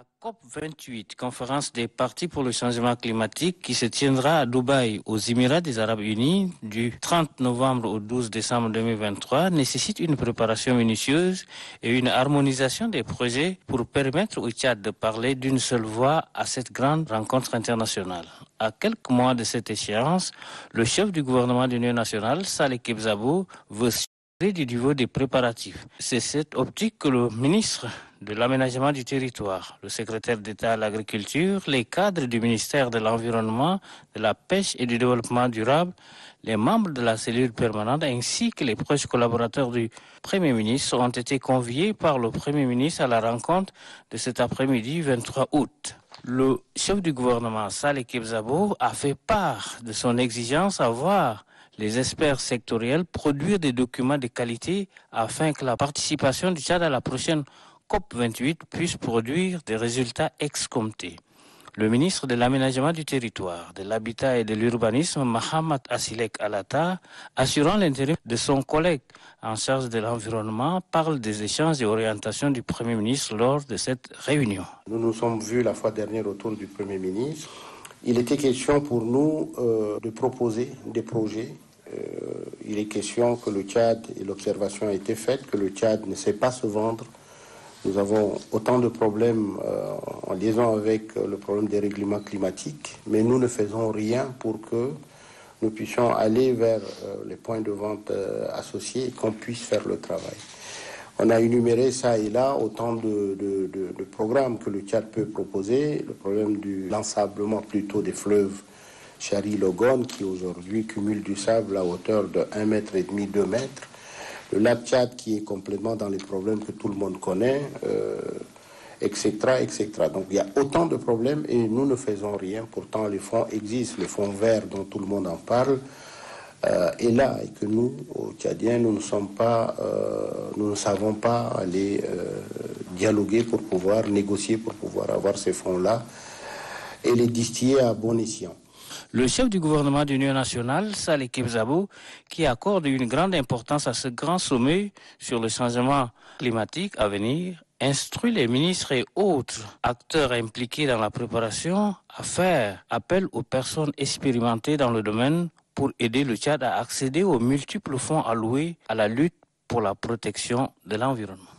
La COP28, conférence des partis pour le changement climatique, qui se tiendra à Dubaï, aux Émirats des Arabes Unis, du 30 novembre au 12 décembre 2023, nécessite une préparation minutieuse et une harmonisation des projets pour permettre au Tchad de parler d'une seule voix à cette grande rencontre internationale. À quelques mois de cette échéance, le chef du gouvernement d'Union nationale, Saleh Kebzabo, veut du niveau des préparatifs. C'est cette optique que le ministre de l'aménagement du territoire, le secrétaire d'État à l'agriculture, les cadres du ministère de l'Environnement, de la Pêche et du Développement durable, les membres de la cellule permanente ainsi que les proches collaborateurs du Premier ministre ont été conviés par le Premier ministre à la rencontre de cet après-midi 23 août. Le chef du gouvernement, Saleh Kebzabo, a fait part de son exigence à voir les experts sectoriels produire des documents de qualité afin que la participation du Tchad à la prochaine COP28 puisse produire des résultats escomptés. Le ministre de l'Aménagement du Territoire, de l'Habitat et de l'Urbanisme, Mahamat Asilek Alata, assurant l'intérim de son collègue en charge de l'environnement, parle des échanges et orientations du Premier ministre lors de cette réunion. Nous nous sommes vus la fois dernière autour du Premier ministre. Il était question pour nous de proposer des projets. Il est question que le Tchad, et l'observation a été faite, que le Tchad ne sait pas se vendre. Nous avons autant de problèmes en liaison avec le problème des règlements climatiques, mais nous ne faisons rien pour que nous puissions aller vers les points de vente associés et qu'on puisse faire le travail. On a énuméré ça et là autant de programmes que le Tchad peut proposer. Le problème de l'ensablement plutôt des fleuves Chari-Logon qui aujourd'hui cumule du sable à hauteur de 1,5 m, 2 mètres. Le lac Tchad qui est complètement dans les problèmes que tout le monde connaît, etc., etc. Donc il y a autant de problèmes et nous ne faisons rien. Pourtant les fonds existent, le fonds vert dont tout le monde en parle est là et que nous, aux Tchadiens, nous ne savons pas aller dialoguer pour pouvoir négocier, pour pouvoir avoir ces fonds-là et les distiller à bon escient. Le chef du gouvernement d'Union nationale, Saleh Kebzabo, qui accorde une grande importance à ce grand sommet sur le changement climatique à venir, instruit les ministres et autres acteurs impliqués dans la préparation à faire appel aux personnes expérimentées dans le domaine pour aider le Tchad à accéder aux multiples fonds alloués à la lutte pour la protection de l'environnement.